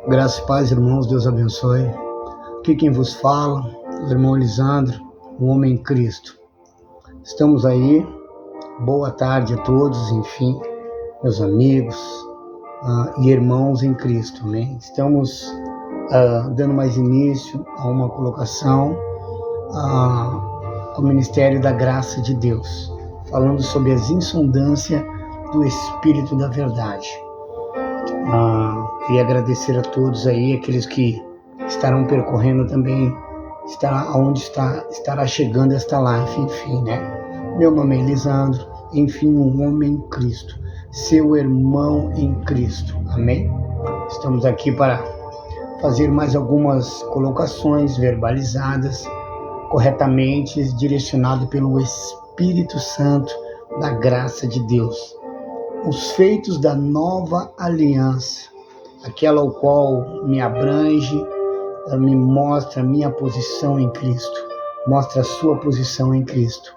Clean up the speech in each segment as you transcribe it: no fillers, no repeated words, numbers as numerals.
Graças e paz, irmãos, Deus abençoe. Aqui quem vos fala, o irmão Lisandro, um homem em Cristo. Estamos aí, boa tarde a todos, enfim, meus amigos e irmãos em Cristo, amém? Estamos dando mais início a uma colocação com o Ministério da Graça de Deus, falando sobre as insondâncias do Espírito da Verdade. Queria agradecer a todos aí, aqueles que estarão percorrendo também, estará chegando esta live, enfim, né? Meu nome é Lisandro, enfim, um homem em Cristo, seu irmão em Cristo, amém? Estamos aqui para fazer mais algumas colocações verbalizadas, corretamente, direcionado pelo Espírito Santo da graça de Deus. Os feitos da nova aliança, aquela ao qual me abrange, me mostra a minha posição em Cristo, mostra a sua posição em Cristo.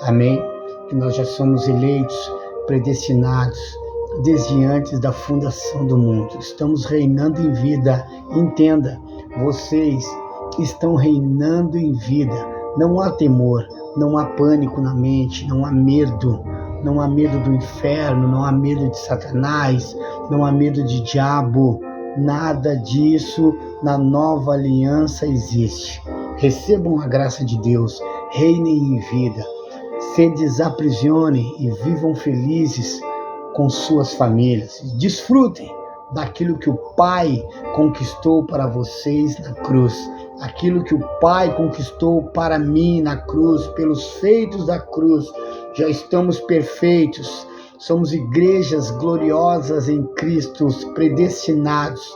Amém? Que nós já somos eleitos, predestinados, desde antes da fundação do mundo. Estamos reinando em vida. Entenda, vocês estão reinando em vida. Não há temor, não há pânico na mente, não há medo. Não há medo do inferno, não há medo de Satanás, não há medo de diabo. Nada disso na nova aliança existe. Recebam a graça de Deus, reinem em vida, se desaprisionem e vivam felizes com suas famílias. Desfrutem daquilo que o Pai conquistou para vocês na cruz. Aquilo que o Pai conquistou para mim na cruz, pelos feitos da cruz. Já estamos perfeitos, somos igrejas gloriosas em Cristo, predestinados,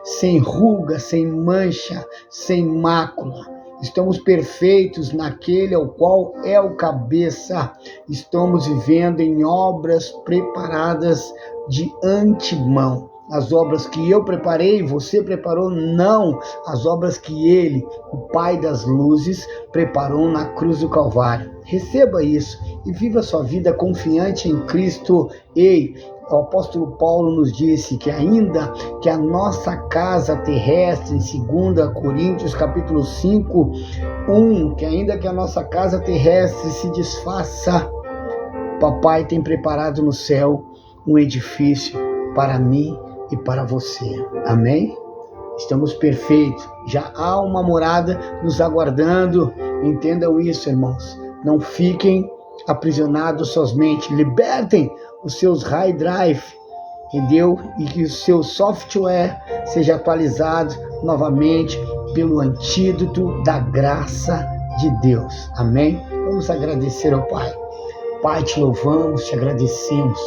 sem ruga, sem mancha, sem mácula. Estamos perfeitos naquele ao qual é o cabeça. Estamos vivendo em obras preparadas de antemão. As obras que eu preparei, você preparou, não. As obras que Ele, o Pai das luzes, preparou na cruz do Calvário. Receba isso e viva sua vida confiante em Cristo. Ei, o apóstolo Paulo nos disse que ainda que a nossa casa terrestre, em 2 Coríntios capítulo 5, 1, que ainda que a nossa casa terrestre se desfaça, Papai tem preparado no céu um edifício para mim e para você. Amém? Estamos perfeitos. Já há uma morada nos aguardando. Entendam isso, irmãos. Não fiquem aprisionados somente. Libertem os seus hard drive, entendeu? E que o seu software seja atualizado novamente pelo antídoto da graça de Deus. Amém? Vamos agradecer ao Pai. Pai, te louvamos, te agradecemos.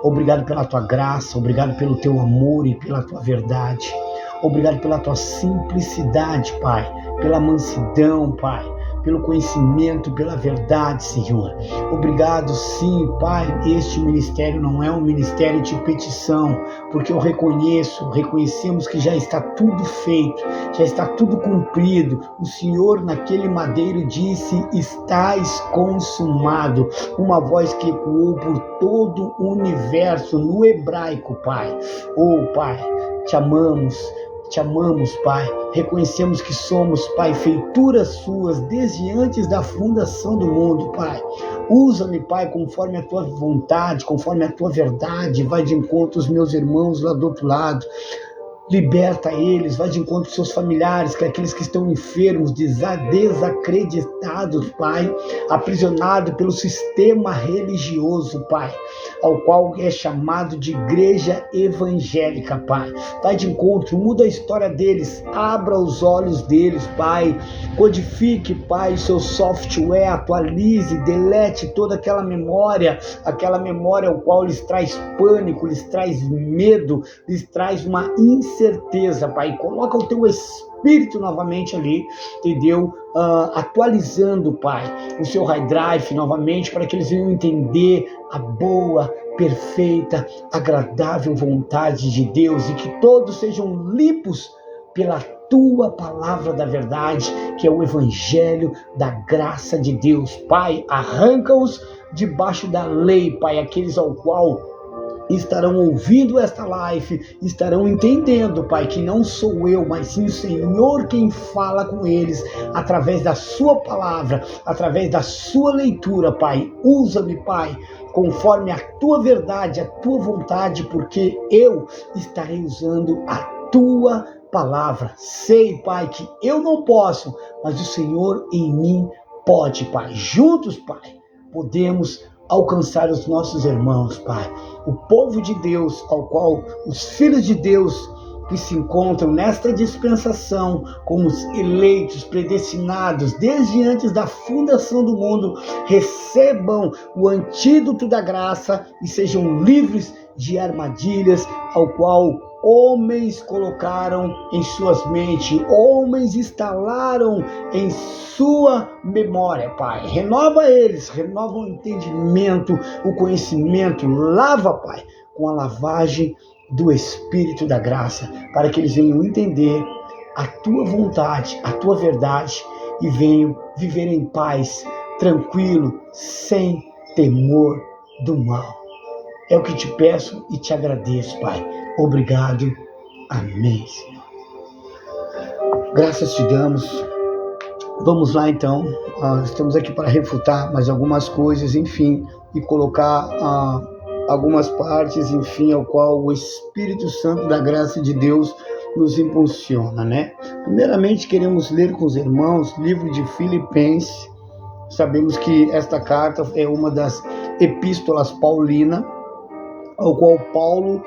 Obrigado pela tua graça, obrigado pelo teu amor e pela tua verdade. Obrigado pela tua simplicidade, Pai, pela mansidão, Pai, pelo conhecimento, pela verdade, Senhor. Obrigado, sim, Pai. Este ministério não é um ministério de petição, porque eu reconhecemos que já está tudo feito, já está tudo cumprido. O Senhor naquele madeiro disse: estás consumado. Uma voz que ecoou por todo o universo no hebraico, Pai. Oh, Pai, te amamos, Pai. Reconhecemos que somos, Pai, feituras suas desde antes da fundação do mundo, Pai. Usa-me, Pai, conforme a tua vontade, conforme a tua verdade. Vai de encontro aos meus irmãos lá do outro lado. Liberta eles, vai de encontro aos seus familiares, que aqueles que estão enfermos, desacreditados, Pai, aprisionados pelo sistema religioso, Pai, ao qual é chamado de igreja evangélica, Pai. Vai de encontro, muda a história deles, abra os olhos deles, Pai, codifique, Pai, seu software, atualize, delete toda aquela memória ao qual lhes traz pânico, lhes traz medo, lhes traz uma incerteza, Pai. Coloca o teu Espírito novamente ali, entendeu? Atualizando, Pai, o seu hard drive novamente, para que eles venham entender a boa, perfeita, agradável vontade de Deus, e que todos sejam limpos pela tua palavra da verdade, que é o evangelho da graça de Deus. Pai, arranca-os debaixo da lei, Pai, aqueles ao qual estarão ouvindo esta live, estarão entendendo, Pai, que não sou eu, mas sim o Senhor quem fala com eles, através da sua palavra, através da sua leitura, Pai. Usa-me, Pai, conforme a tua verdade, a tua vontade, porque eu estarei usando a tua palavra. Sei, Pai, que eu não posso, mas o Senhor em mim pode, Pai. Juntos, Pai, podemos alcançar os nossos irmãos, Pai. O povo de Deus, ao qual os filhos de Deus que se encontram nesta dispensação como os eleitos, predestinados, desde antes da fundação do mundo, recebam o antídoto da graça e sejam livres de armadilhas ao qual homens colocaram em suas mentes, homens instalaram em sua memória, Pai. Renova eles, renova o entendimento, o conhecimento, lava, Pai, com a lavagem do Espírito da graça, para que eles venham entender a tua vontade, a tua verdade e venham viver em paz, tranquilo, sem temor do mal. É o que te peço e te agradeço, Pai. Obrigado. Amém, Senhor. Graças te damos. Vamos lá, então. Estamos aqui para refutar mais algumas coisas, enfim, e colocar algumas partes, enfim, ao qual o Espírito Santo da graça de Deus nos impulsiona, né? Primeiramente, queremos ler com os irmãos o livro de Filipenses. Sabemos que esta carta é uma das epístolas paulinas, ao qual Paulo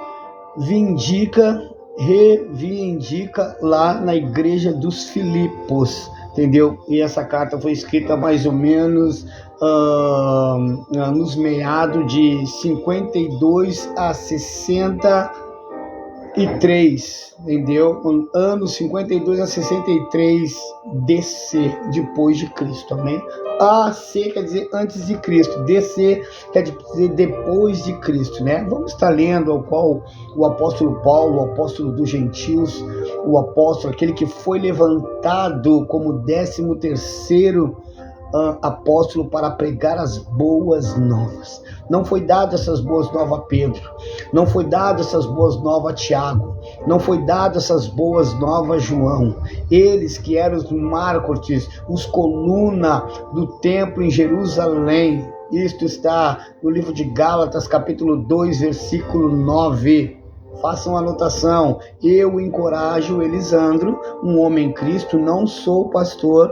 reivindica lá na igreja dos Filipos, entendeu? E essa carta foi escrita mais ou menos nos meados de 52 a 63, entendeu? Anos 52 a 63 DC, depois de Cristo, amém? AC quer dizer antes de Cristo, DC quer dizer depois de Cristo, né? Vamos estar lendo ao qual o apóstolo Paulo, o apóstolo dos gentios, o apóstolo, aquele que foi levantado como 13º apóstolo para pregar as boas novas. Não foi dado essas boas novas a Pedro, não foi dado essas boas novas a Tiago, não foi dado essas boas novas a João. Eles que eram os mártires, os coluna do templo em Jerusalém. Isto está no livro de Gálatas, capítulo 2, versículo 9. Façam anotação. Eu encorajo Elisandro, um homem em Cristo, não sou pastor,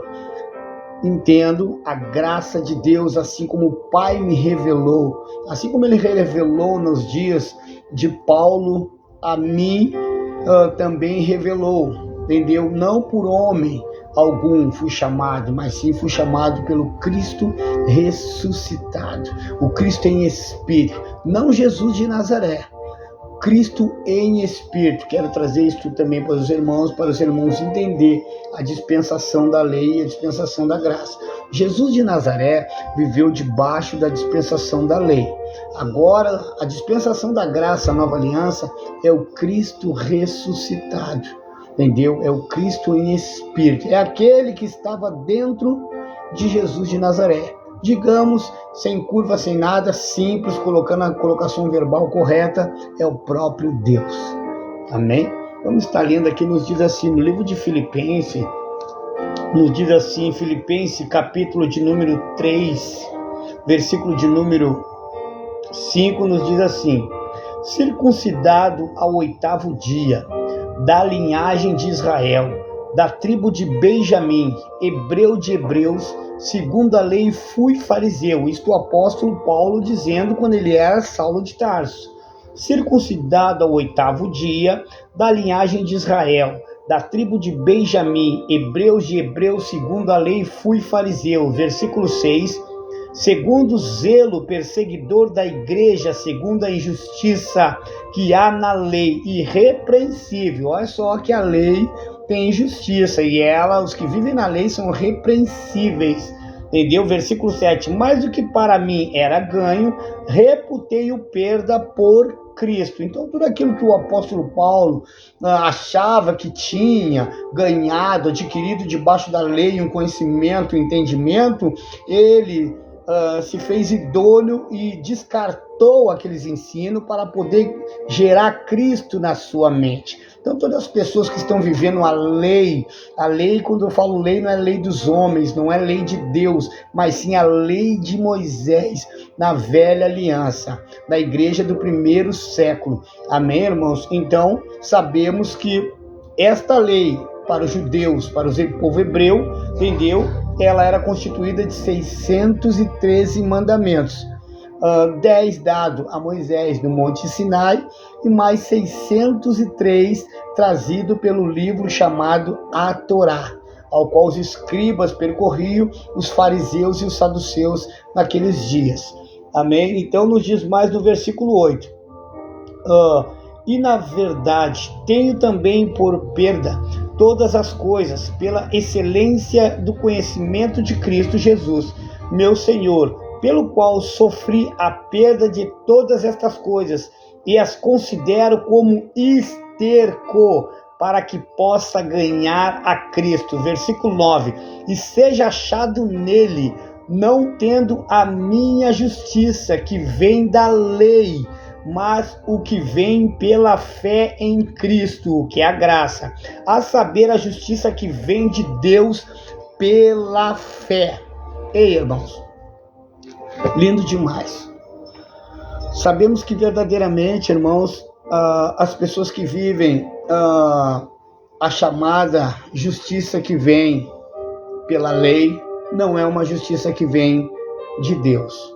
entendo a graça de Deus, assim como o Pai me revelou, assim como Ele revelou nos dias de Paulo, a mim também revelou, entendeu? Não por homem algum fui chamado, mas sim fui chamado pelo Cristo ressuscitado, o Cristo em espírito, não Jesus de Nazaré, Cristo em espírito. Quero trazer isso também para os irmãos entender a dispensação da lei e a dispensação da graça. Jesus de Nazaré viveu debaixo da dispensação da lei. Agora, a dispensação da graça, a nova aliança, é o Cristo ressuscitado, entendeu? É o Cristo em espírito. É aquele que estava dentro de Jesus de Nazaré. Digamos, sem curva, sem nada, simples, colocando a colocação verbal correta, é o próprio Deus. Amém? Vamos estar lendo aqui, nos diz assim, no livro de Filipenses, nos diz assim, Filipenses, capítulo de número 3, versículo de número 5, nos diz assim: circuncidado ao 8º dia, da linhagem de Israel, da tribo de Benjamim, hebreu de hebreus, segundo a lei fui fariseu. Isto o apóstolo Paulo dizendo quando ele era Saulo de Tarso. Circuncidado ao 8º dia, da linhagem de Israel, da tribo de Benjamim, hebreus de hebreus, segundo a lei fui fariseu. Versículo 6. Segundo o zelo perseguidor da igreja, segundo a injustiça que há na lei, irrepreensível. Olha só que a lei tem injustiça e os que vivem na lei são repreensíveis, entendeu? Versículo 7, mais do que para mim era ganho, reputei-o perda por Cristo. Então tudo aquilo que o apóstolo Paulo achava que tinha ganhado, adquirido debaixo da lei, um conhecimento, um entendimento, ele se fez idôneo e descartou anotou aqueles ensinos para poder gerar Cristo na sua mente. Então, todas as pessoas que estão vivendo a lei, quando eu falo lei, não é lei dos homens, não é lei de Deus, mas sim a lei de Moisés, na velha aliança, da igreja do primeiro século. Amém, irmãos? Então, sabemos que esta lei, para os judeus, para o povo hebreu, entendeu? Ela era constituída de 613 mandamentos. 10 dados a Moisés no Monte Sinai e mais 603 trazido pelo livro chamado a Torá, ao qual os escribas percorriam, os fariseus e os saduceus naqueles dias. Amém? Então nos diz mais no versículo 8. E na verdade tenho também por perda todas as coisas pela excelência do conhecimento de Cristo Jesus, meu Senhor, pelo qual sofri a perda de todas estas coisas e as considero como esterco para que possa ganhar a Cristo. Versículo 9. E seja achado nele, não tendo a minha justiça que vem da lei, mas o que vem pela fé em Cristo, que é a graça, a saber, a justiça que vem de Deus pela fé. Ei, irmãos, lindo demais. Sabemos que verdadeiramente, irmãos, as pessoas que vivem a chamada justiça que vem pela lei, não é uma justiça que vem de Deus.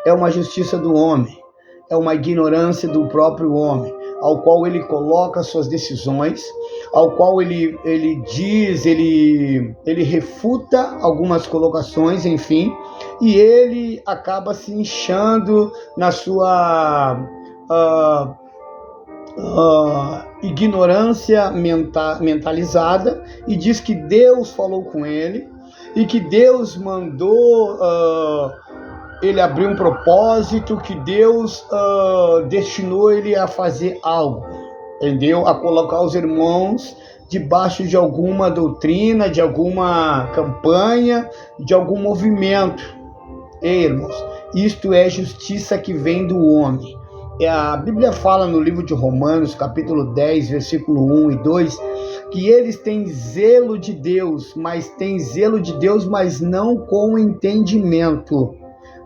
É uma justiça do homem. É uma ignorância do próprio homem, ao qual ele coloca suas decisões, ao qual ele diz, ele refuta algumas colocações, enfim, e ele acaba se inchando na sua ignorância mentalizada e diz que Deus falou com ele e que Deus mandou ele abrir um propósito, que Deus destinou ele a fazer algo, entendeu? A colocar os irmãos debaixo de alguma doutrina, de alguma campanha, de algum movimento. Ei, irmãos, isto é justiça que vem do homem. A Bíblia fala no livro de Romanos, capítulo 10, versículo 1 e 2, que eles têm zelo de Deus, mas não com entendimento,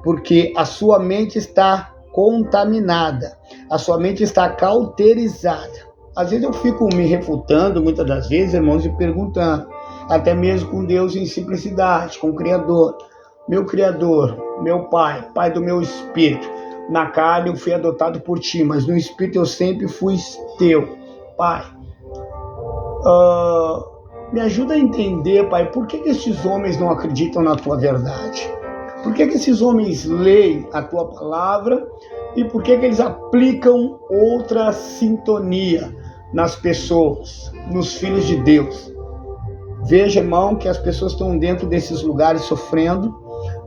porque a sua mente está contaminada, a sua mente está cauterizada. Às vezes eu fico me refutando, muitas das vezes, irmãos, e perguntando, até mesmo com Deus em simplicidade, com o Criador, meu Pai, Pai do meu espírito. Na carne eu fui adotado por Ti, mas no espírito eu sempre fui Teu, Pai. Me ajuda a entender, Pai, por que esses homens não acreditam na Tua verdade? Por que esses homens leem a Tua palavra e por que eles aplicam outra sintonia nas pessoas, nos filhos de Deus? Veja, irmão, que as pessoas estão dentro desses lugares sofrendo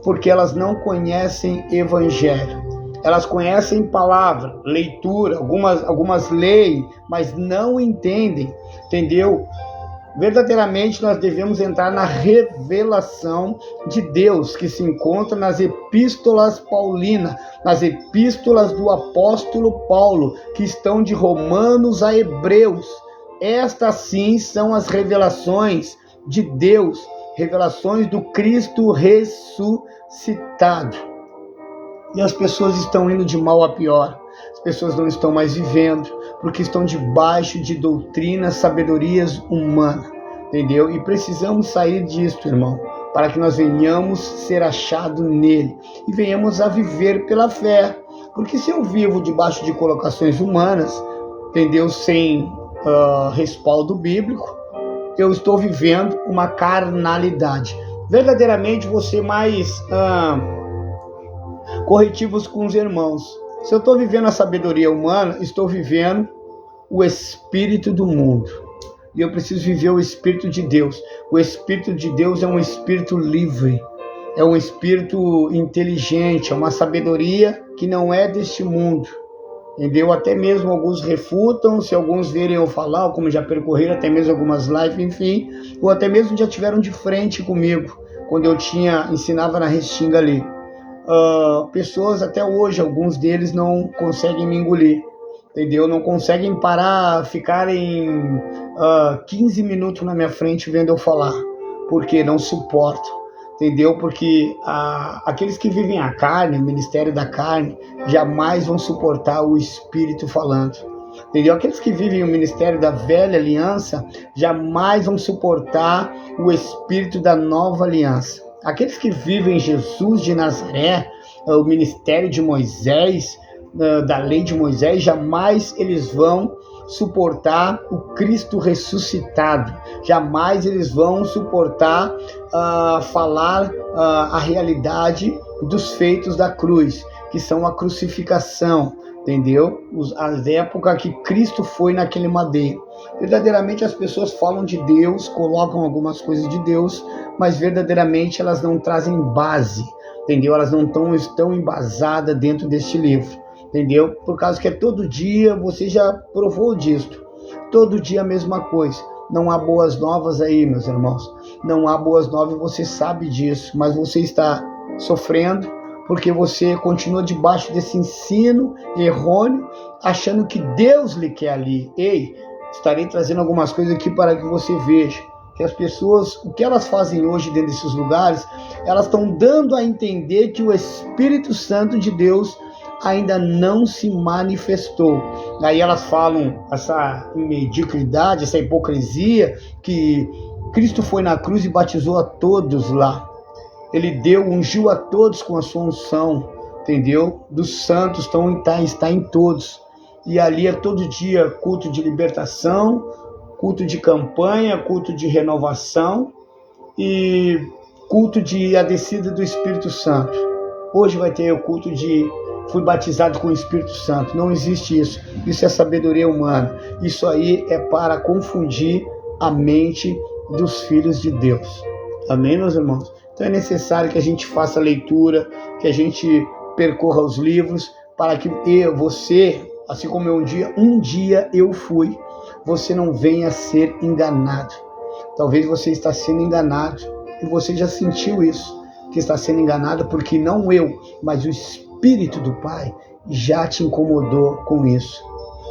porque elas não conhecem evangelho. Elas conhecem palavra, leitura, algumas leem, mas não entendem, entendeu? Verdadeiramente nós devemos entrar na revelação de Deus que se encontra nas epístolas paulinas, nas epístolas do apóstolo Paulo, que estão de Romanos a Hebreus. Estas sim são as revelações de Deus, revelações do Cristo ressuscitado. E as pessoas estão indo de mal a pior. As pessoas não estão mais vivendo, porque estão debaixo de doutrinas, sabedorias humanas, entendeu? E precisamos sair disto, irmão, para que nós venhamos ser achados nele e venhamos a viver pela fé. Porque se eu vivo debaixo de colocações humanas, entendeu? Sem respaldo bíblico, eu estou vivendo uma carnalidade. Verdadeiramente, vou ser mais corretivos com os irmãos. Se eu estou vivendo a sabedoria humana, estou vivendo o espírito do mundo. E eu preciso viver o espírito de Deus. O espírito de Deus é um espírito livre, é um espírito inteligente, é uma sabedoria que não é deste mundo. Entendeu? Até mesmo alguns refutam, se alguns verem eu falar, ou como já percorreram até mesmo algumas lives, enfim, ou até mesmo já tiveram de frente comigo, quando eu ensinava na Restinga ali. pessoas até hoje, alguns deles não conseguem me engolir, entendeu? Não conseguem parar, ficarem 15 minutos na minha frente vendo eu falar, porque não suportam, entendeu? Porque aqueles que vivem a carne, o ministério da carne, jamais vão suportar o Espírito falando, entendeu? Aqueles que vivem o ministério da velha aliança jamais vão suportar o Espírito da nova aliança. Aqueles que vivem Jesus de Nazaré, o ministério de Moisés, da lei de Moisés, jamais eles vão suportar o Cristo ressuscitado, jamais eles vão suportar falar a realidade dos feitos da cruz, que são a crucificação, entendeu? As épocas que Cristo foi naquele madeiro. Verdadeiramente as pessoas falam de Deus, colocam algumas coisas de Deus, mas verdadeiramente elas não trazem base, entendeu? Elas não estão embasadas dentro deste livro, entendeu? Por causa que todo dia, você já provou disso, todo dia a mesma coisa. Não há boas novas aí, meus irmãos, não há boas novas, você sabe disso, mas você está sofrendo porque você continua debaixo desse ensino errôneo, achando que Deus lhe quer ali. Ei, estarei trazendo algumas coisas aqui para que você veja que as pessoas, o que elas fazem hoje dentro desses lugares, elas estão dando a entender que o Espírito Santo de Deus ainda não se manifestou. Aí elas falam essa mediocridade, essa hipocrisia, que Cristo foi na cruz e batizou a todos lá. Ele ungiu a todos com a sua unção, entendeu? Dos santos está em todos. E ali é todo dia culto de libertação, culto de campanha, culto de renovação e culto de a descida do Espírito Santo. Hoje vai ter o culto de fui batizado com o Espírito Santo. Não existe isso. Isso é sabedoria humana. Isso aí é para confundir a mente dos filhos de Deus. Amém, meus irmãos? Então é necessário que a gente faça a leitura, que a gente percorra os livros, para que você, assim como um dia eu fui, você não venha a ser enganado. Talvez você está sendo enganado, e você já sentiu isso, que está sendo enganado, porque não eu, mas o Espírito do Pai já te incomodou com isso.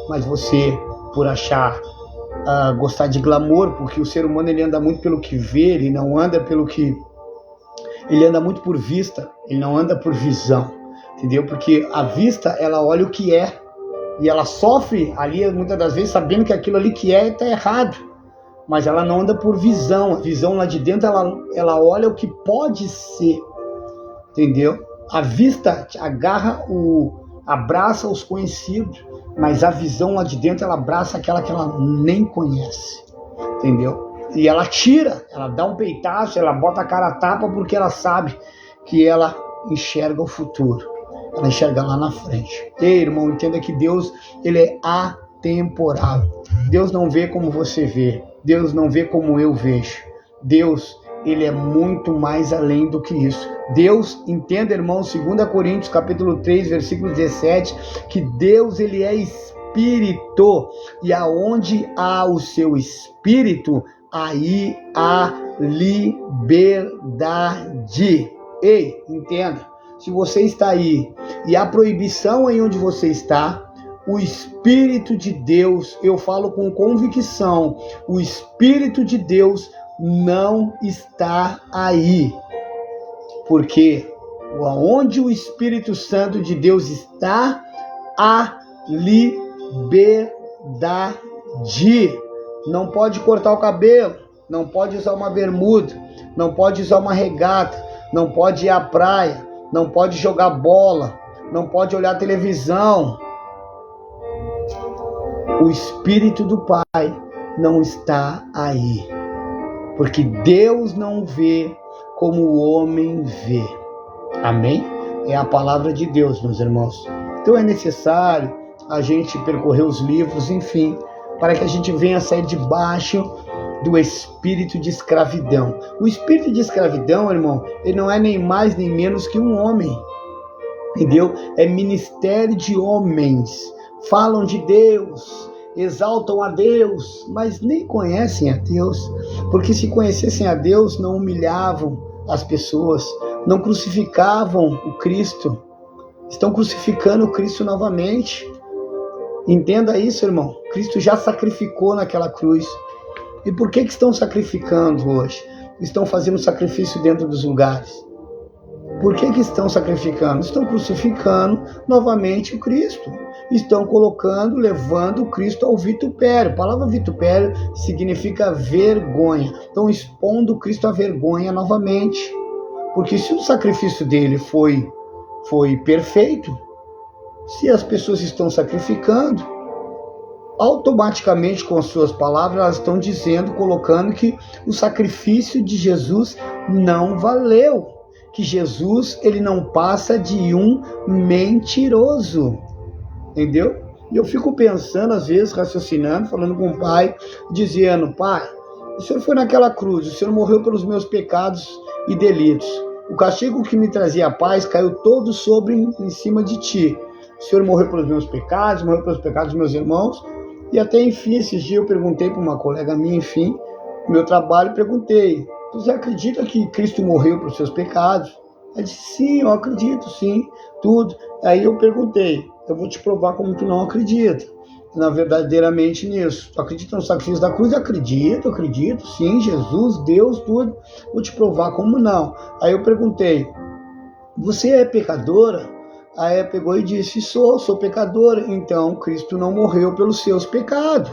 Mas você, por achar, gostar de glamour, porque o ser humano ele anda muito pelo que vê, ele não anda pelo que... Ele anda muito por vista, ele não anda por visão, entendeu? Porque a vista, ela olha o que é, e ela sofre ali, muitas das vezes, sabendo que aquilo ali que é está errado, mas ela não anda por visão. A visão lá de dentro, ela olha o que pode ser, entendeu? A vista abraça os conhecidos, mas a visão lá de dentro, ela abraça aquela que ela nem conhece, entendeu? E ela tira, ela dá um peitaço, ela bota a cara a tapa, porque ela sabe que ela enxerga o futuro. Ela enxerga lá na frente. Ei, irmão, entenda que Deus, ele é atemporal. Deus não vê como você vê. Deus não vê como eu vejo. Deus, ele é muito mais além do que isso. Deus, entenda, irmão, 2 Coríntios capítulo 3, versículo 17, que Deus, ele é Espírito, e aonde há o seu Espírito, aí há liberdade. Ei, entenda, se você está aí e há proibição aí onde você está, o Espírito de Deus, eu falo com convicção, o Espírito de Deus não está aí. Porque onde o Espírito Santo de Deus está, há liberdade. Não pode cortar o cabelo, não pode usar uma bermuda, não pode usar uma regata, não pode ir à praia, não pode jogar bola, não pode olhar televisão. O Espírito do Pai não está aí, porque Deus não vê como o homem vê. Amém? É a palavra de Deus, meus irmãos. Então é necessário a gente percorrer os livros, enfim, para que a gente venha sair debaixo do espírito de escravidão. O espírito de escravidão, irmão, ele não é nem mais nem menos que um homem, entendeu? É ministério de homens, falam de Deus, exaltam a Deus, mas nem conhecem a Deus, porque se conhecessem a Deus, não humilhavam as pessoas, não crucificavam o Cristo, estão crucificando o Cristo novamente. Entenda isso, irmão. Cristo já sacrificou naquela cruz. E por que estão sacrificando hoje? Estão fazendo sacrifício dentro dos lugares. Por que estão sacrificando? Estão crucificando novamente o Cristo. Estão colocando, levando o Cristo ao vitupério. A palavra vitupério significa vergonha. Estão expondo o Cristo à vergonha novamente. Porque se o sacrifício dele foi perfeito, se as pessoas estão sacrificando, automaticamente com as suas palavras elas estão dizendo, colocando que o sacrifício de Jesus não valeu, que Jesus ele não passa de um mentiroso, entendeu? E eu fico pensando, às vezes, raciocinando, falando com o pai, dizendo: pai, o Senhor foi naquela cruz, o Senhor morreu pelos meus pecados e delitos, o castigo que me trazia a paz caiu todo em cima de ti. O Senhor morreu pelos meus pecados, morreu pelos pecados dos meus irmãos. E até, enfim, esses dias eu perguntei para uma colega minha, enfim, no meu trabalho, perguntei: você acredita que Cristo morreu pelos seus pecados? Ela disse: sim, eu acredito, sim, tudo. Aí eu perguntei: eu vou te provar como tu não acredita, verdadeiramente nisso. Tu acredita no sacrifício da cruz? Acredito, sim, Jesus, Deus, tudo. Vou te provar como não. Aí eu perguntei: você é pecadora? Aí ela pegou e disse: sou pecadora. Então Cristo não morreu pelos seus pecados,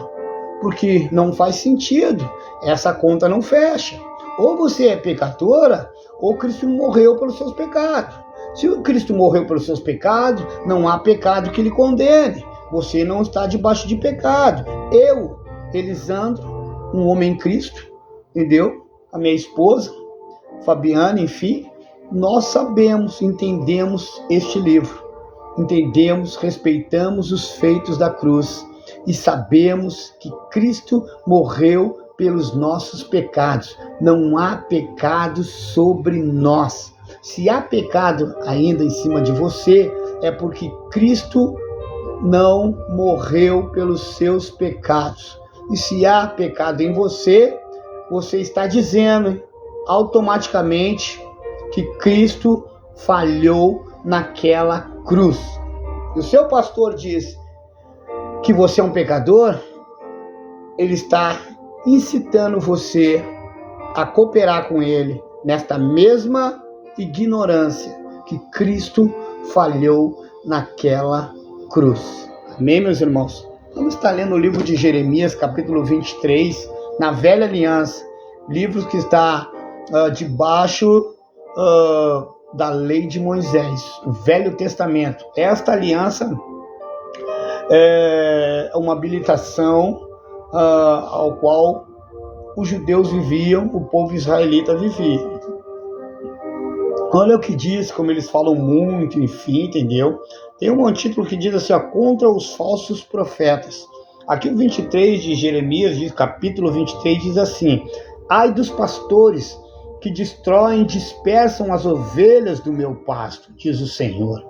porque não faz sentido, essa conta não fecha. Ou você é pecadora, ou Cristo morreu pelos seus pecados. Se o Cristo morreu pelos seus pecados, não há pecado que lhe condene. Você não está debaixo de pecado. Eu, Elisandro, um homem em Cristo, entendeu? A minha esposa, Fabiana, enfim, nós sabemos, entendemos este livro, entendemos, respeitamos os feitos da cruz e sabemos que Cristo morreu pelos nossos pecados. Não há pecado sobre nós. Se há pecado ainda em cima de você, é porque Cristo não morreu pelos seus pecados. E se há pecado em você, você está dizendo automaticamente que Cristo falhou naquela cruz. E o seu pastor diz que você é um pecador, ele está incitando você a cooperar com ele nesta mesma ignorância que Cristo falhou naquela cruz. Amém, meus irmãos? Vamos estar lendo o livro de Jeremias, capítulo 23, na Velha Aliança, livro que está debaixo da lei de Moisés, o Velho Testamento. Esta aliança é uma habilitação ao qual os judeus viviam, o povo israelita vivia. Olha o que diz, como eles falam muito, enfim, entendeu? Tem um título que diz assim, contra os falsos profetas. Aqui o 23 de Jeremias, capítulo 23, diz assim: ai dos pastores que destroem, dispersam as ovelhas do meu pasto, diz o Senhor.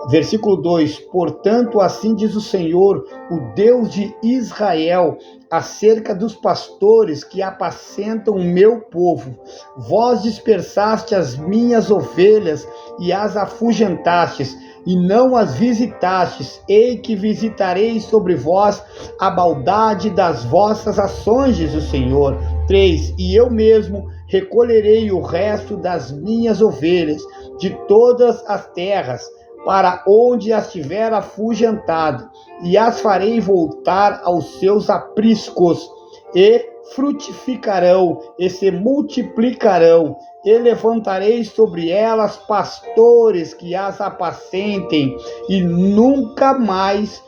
Versículo 2, portanto, assim diz o Senhor, o Deus de Israel, acerca dos pastores que apacentam o meu povo. Vós dispersaste as minhas ovelhas e as afugentastes, e não as visitastes. Ei que visitarei sobre vós a maldade das vossas ações, diz o Senhor. 3, e eu mesmo recolherei o resto das minhas ovelhas de todas as terras, para onde as tiver afugentado, e as farei voltar aos seus apriscos, e frutificarão, e se multiplicarão, e levantarei sobre elas pastores que as apacentem, e nunca mais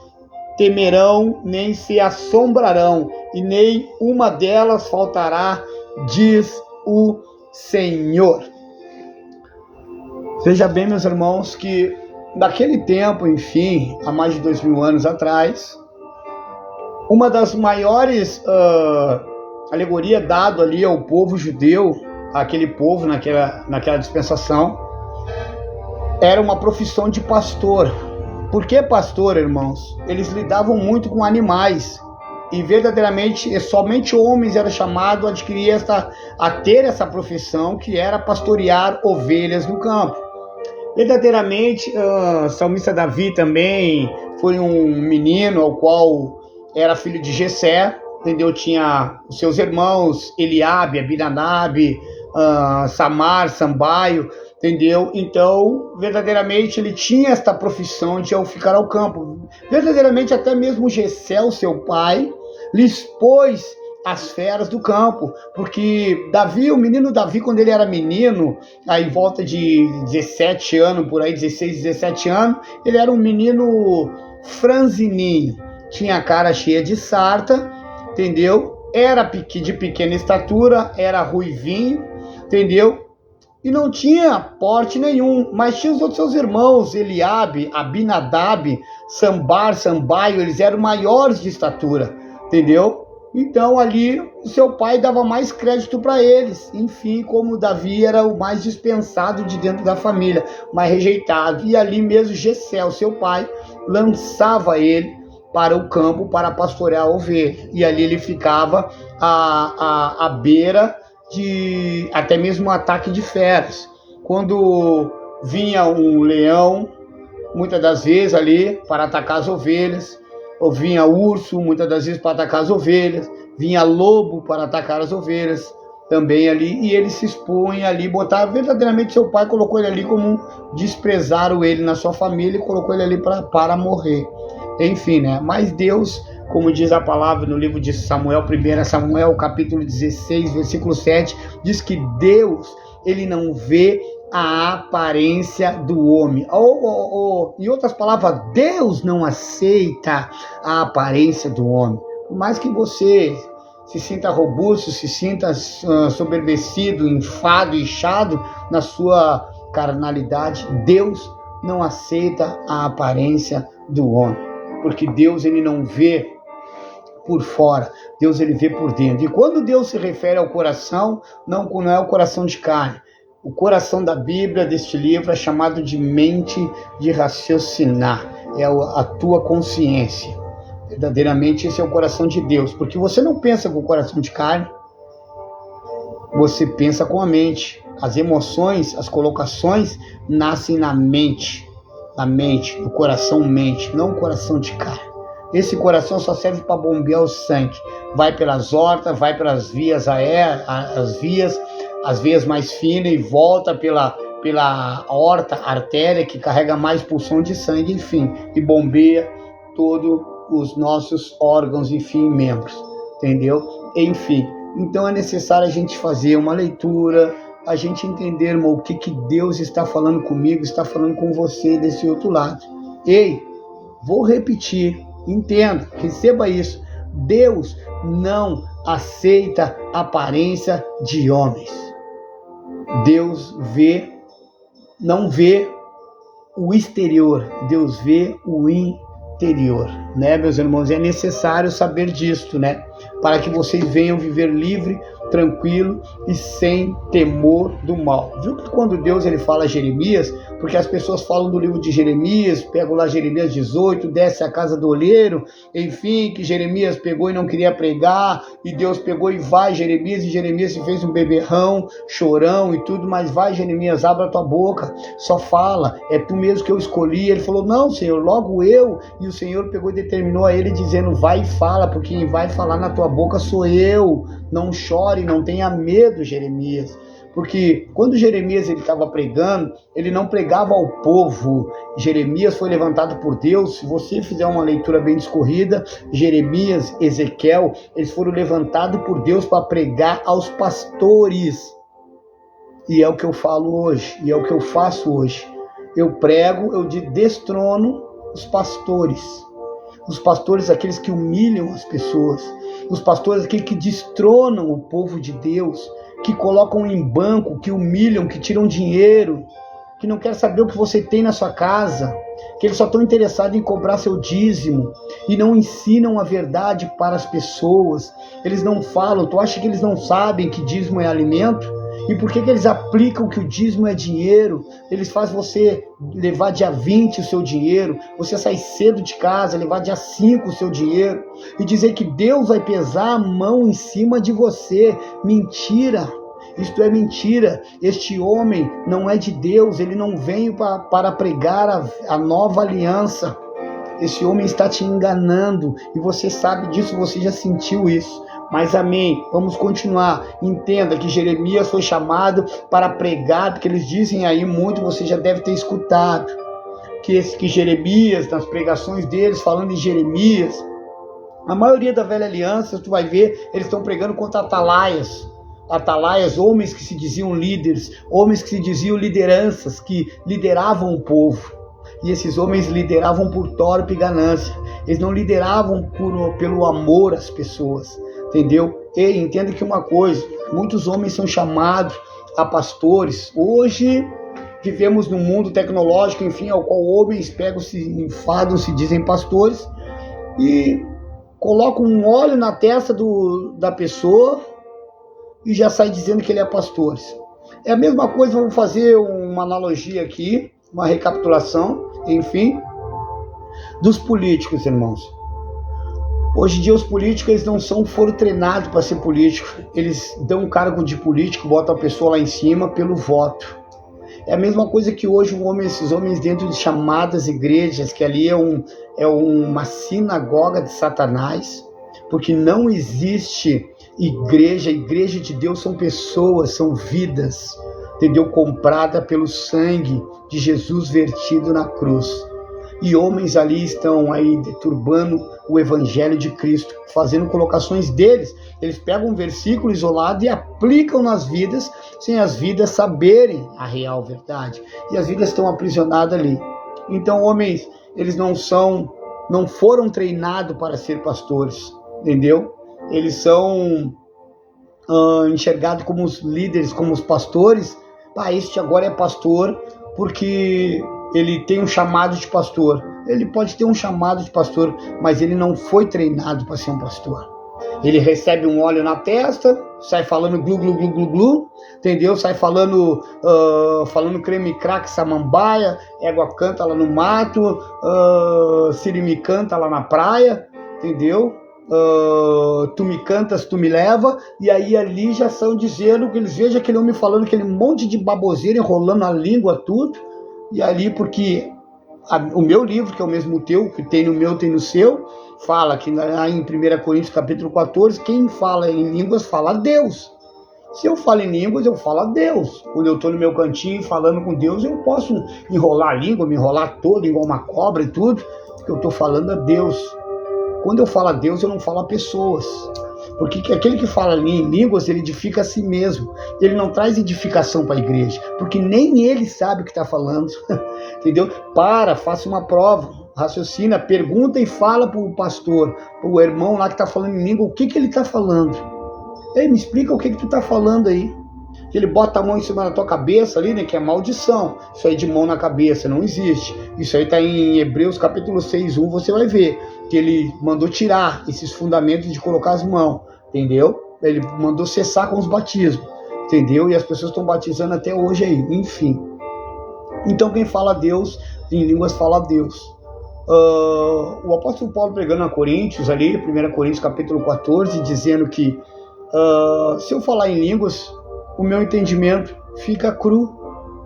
temerão, nem se assombrarão, e nem uma delas faltará, diz o Senhor. Veja bem, meus irmãos, que naquele tempo, enfim, há mais de 2000 anos atrás, uma das maiores alegorias dado ali ao povo judeu, aquele povo naquela dispensação, era uma profissão de pastor. Por que pastor, irmãos? Eles lidavam muito com animais. e verdadeiramente somente homens eram chamados a ter essa profissão, que era pastorear ovelhas no campo. Verdadeiramente, salmista Davi também foi um menino ao qual era filho de Jessé, entendeu? Tinha os seus irmãos Eliabe, Abinadab, Samar, Sambaio, entendeu? Então, verdadeiramente, ele tinha esta profissão de ficar ao campo. Verdadeiramente, até mesmo Jessé, o seu pai, lhe expôs as feras do campo, porque Davi, o menino Davi, quando ele era menino, aí em volta de 17 anos, por aí, 16, 17 anos, ele era um menino franzininho, tinha a cara cheia de sarta, entendeu? Era de pequena estatura, era ruivinho, entendeu? E não tinha porte nenhum, mas tinha os outros seus irmãos, Eliabe, Abinadab, Sambar, Sambaio, eles eram maiores de estatura, entendeu? Então ali o seu pai dava mais crédito para eles. Enfim, como Davi era o mais dispensado de dentro da família, mais rejeitado. E ali mesmo Jessé, o seu pai, lançava ele para o campo para pastorear a ovelha. E ali ele ficava à beira de até mesmo um ataque de feras. Quando vinha um leão, muitas das vezes ali para atacar as ovelhas, ou vinha urso, muitas das vezes para atacar as ovelhas, vinha lobo para atacar as ovelhas também ali, e ele se expõe ali, botar verdadeiramente seu pai colocou ele ali como desprezaram ele na sua família e colocou ele ali para morrer. Enfim, né? Mas Deus, como diz a palavra no livro de Samuel, 1 Samuel, capítulo 16, versículo 7, diz que Deus, ele não vê a aparência do homem. Em outras palavras, Deus não aceita a aparência do homem. Por mais que você se sinta robusto, se sinta soberbecido, enfado, inchado na sua carnalidade, Deus não aceita a aparência do homem. Porque Deus, ele não vê por fora, Deus, ele vê por dentro. E quando Deus se refere ao coração, não é o coração de carne. O coração da Bíblia, deste livro, é chamado de mente de raciocinar. É a tua consciência. Verdadeiramente, esse é o coração de Deus. Porque você não pensa com o coração de carne. Você pensa com a mente. As emoções, as colocações, nascem na mente. Na mente, no coração-mente, não o coração de carne. Esse coração só serve para bombear o sangue. Vai pelas hortas, vai pelas vias aéreas, as veias mais finas, e volta pela horta, artéria, que carrega mais pulsão de sangue, enfim, e bombeia todos os nossos órgãos, enfim, membros, entendeu? Enfim, então é necessário a gente fazer uma leitura, a gente entender, irmão, o que Deus está falando comigo, está falando com você desse outro lado. Ei, vou repetir, entenda, receba isso. Deus não aceita a aparência de homens. Deus não vê o exterior, Deus vê o interior, né, meus irmãos? É necessário saber disto, né, para que vocês venham viver livre, tranquilo e sem temor do mal. Viu que quando Deus ele fala a Jeremias, porque as pessoas falam do livro de Jeremias, pegam lá Jeremias 18, desce a casa do olheiro, enfim, que Jeremias pegou e não queria pregar, e Deus pegou e vai Jeremias, e Jeremias se fez um beberrão, chorão e tudo, mas vai Jeremias, abre a tua boca, só fala, é tu mesmo que eu escolhi. Ele falou, não, Senhor, logo eu, e o Senhor pegou e determinou a ele, dizendo, vai e fala, porque quem vai falar na tua boca sou eu, não chore, não tenha medo, Jeremias. Porque quando Jeremias estava pregando, ele não pregava ao povo. Jeremias foi levantado por Deus. Se você fizer uma leitura bem discorrida, Jeremias, Ezequiel, eles foram levantados por Deus para pregar aos pastores. E é o que eu falo hoje, e é o que eu faço hoje. Eu prego, eu destrono os pastores. Os pastores, aqueles que humilham as pessoas. Os pastores, aqueles que destronam o povo de Deus, que colocam em banco, que humilham, que tiram dinheiro, que não querem saber o que você tem na sua casa, que eles só estão interessados em cobrar seu dízimo e não ensinam a verdade para as pessoas. Eles não falam. Tu acha que eles não sabem que dízimo é alimento? E por que eles aplicam que o dízimo é dinheiro? Eles fazem você levar dia 20 o seu dinheiro, você sair cedo de casa, levar dia 5 o seu dinheiro, e dizer que Deus vai pesar a mão em cima de você. Mentira! Isto é mentira. Este homem não é de Deus, ele não veio para pregar a nova aliança. Esse homem está te enganando, e você sabe disso, você já sentiu isso. Mas amém, vamos continuar. Entenda que Jeremias foi chamado para pregar, porque eles dizem aí muito, você já deve ter escutado, que Jeremias, nas pregações deles, falando em Jeremias, a maioria da velha aliança, tu vai ver, eles estão pregando contra atalaias, homens que se diziam líderes, homens que se diziam lideranças, que lideravam o povo. E esses homens lideravam por torpe ganância, eles não lideravam pelo amor às pessoas, entendeu? E entenda que uma coisa, muitos homens são chamados a pastores. Hoje vivemos num mundo tecnológico, enfim, ao qual homens pegam-se, enfadam-se, dizem pastores, e colocam um óleo na testa da pessoa e já sai dizendo que ele é pastor. É a mesma coisa, vamos fazer uma analogia aqui, uma recapitulação, enfim, dos políticos, irmãos. Hoje em dia os políticos eles não foram treinados para ser políticos, eles dão um cargo de político, botam a pessoa lá em cima pelo voto. É a mesma coisa que hoje esses homens dentro de chamadas igrejas, que ali é uma sinagoga de Satanás, porque não existe igreja. A igreja de Deus são pessoas, são vidas, entendeu? Comprada pelo sangue de Jesus vertido na cruz. E homens ali estão aí deturbando o evangelho de Cristo, fazendo colocações deles. Eles pegam um versículo isolado e aplicam nas vidas, sem as vidas saberem a real verdade. E as vidas estão aprisionadas ali. Então, homens, eles não foram treinados para ser pastores, entendeu? Eles são enxergados como os líderes, como os pastores. Este agora é pastor porque ele tem um chamado de pastor. Ele pode ter um chamado de pastor, mas ele não foi treinado para ser um pastor. Ele recebe um óleo na testa, sai falando glu, glu, glu, glu, glu, entendeu? Sai falando creme crack samambaia, égua canta lá no mato, sirimi canta lá na praia, entendeu? Tu me cantas, tu me leva. E aí ali já são dizendo que eles vejam aquele homem falando aquele monte de baboseira, enrolando a língua, tudo. E ali, porque o meu livro, que é o mesmo teu, que tem no meu, tem no seu, fala que lá em 1 Coríntios capítulo 14, quem fala em línguas fala a Deus. Se eu falo em línguas, eu falo a Deus. Quando eu estou no meu cantinho falando com Deus, eu posso enrolar a língua, me enrolar todo, igual uma cobra e tudo, porque eu estou falando a Deus. Quando eu falo a Deus, eu não falo a pessoas. Porque aquele que fala em línguas, ele edifica a si mesmo. Ele não traz edificação para a igreja, porque nem ele sabe o que está falando. Entendeu? Faça uma prova, raciocina, pergunta e fala para o pastor, para o irmão lá que está falando em língua, o que ele está falando. Ei, me explica o que tu está falando aí. Ele bota a mão em cima da tua cabeça ali, né, que é maldição. Isso aí de mão na cabeça não existe. Isso aí está em Hebreus capítulo 6:1, você vai ver que ele mandou tirar esses fundamentos de colocar as mãos, entendeu? Ele mandou cessar com os batismos, entendeu? E as pessoas estão batizando até hoje aí, enfim. Então quem fala a Deus, em línguas fala a Deus. O apóstolo Paulo pregando a Coríntios ali, 1 Coríntios capítulo 14, dizendo que se eu falar em línguas, o meu entendimento fica cru,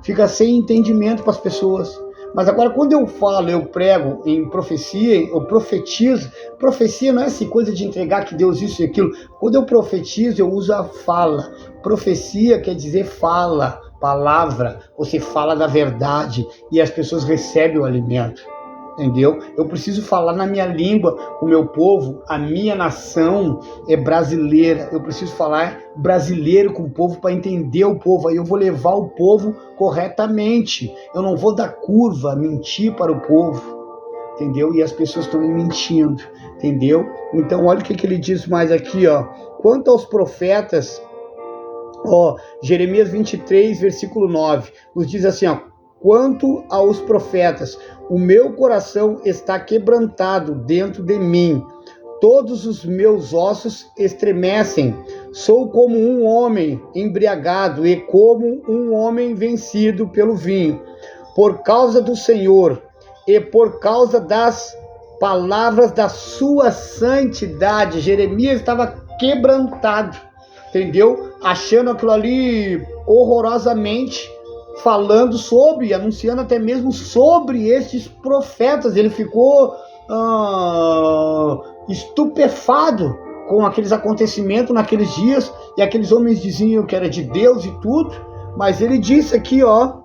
fica sem entendimento para as pessoas. Mas agora quando eu falo, eu prego em profecia, eu profetizo. Profecia não é essa coisa de entregar que Deus isso e aquilo. Quando eu profetizo, eu uso a fala. Profecia quer dizer fala, palavra. Você fala da verdade e as pessoas recebem o alimento. Entendeu? Eu preciso falar na minha língua com o meu povo. A minha nação é brasileira. Eu preciso falar brasileiro com o povo para entender o povo. Aí eu vou levar o povo corretamente. Eu não vou dar curva, mentir para o povo. Entendeu? E as pessoas estão me mentindo. Entendeu? Então olha o que ele diz mais aqui, ó. Quanto aos profetas, Jeremias 23, versículo 9, nos diz assim, ó. Quanto aos profetas, o meu coração está quebrantado dentro de mim. Todos os meus ossos estremecem. Sou como um homem embriagado e como um homem vencido pelo vinho. Por causa do Senhor e por causa das palavras da sua santidade. Jeremias estava quebrantado, entendeu? Achando aquilo ali horrorosamente, falando sobre, anunciando até mesmo sobre estes profetas. Ele ficou estupefado com aqueles acontecimentos naqueles dias, e aqueles homens diziam que era de Deus e tudo, mas ele disse aqui, olha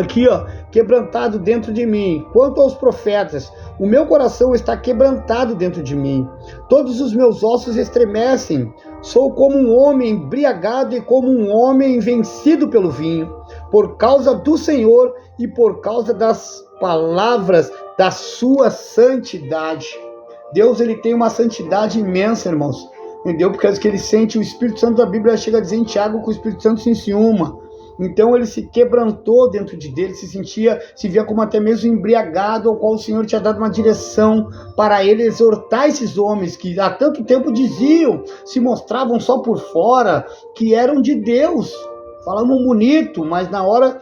aqui, quebrantado dentro de mim. Quanto aos profetas, o meu coração está quebrantado dentro de mim. Todos os meus ossos estremecem. Sou como um homem embriagado e como um homem vencido pelo vinho. Por causa do Senhor e por causa das palavras da sua santidade. Deus, ele tem uma santidade imensa, irmãos. Entendeu? Porque que ele sente o Espírito Santo da Bíblia, chega a dizer em Tiago que o Espírito Santo se enciuma. Então ele se quebrantou dentro de dele, se via como até mesmo embriagado, ao qual o Senhor tinha dado uma direção para ele exortar esses homens que há tanto tempo diziam, se mostravam só por fora, que eram de Deus. Falavam bonito, mas na hora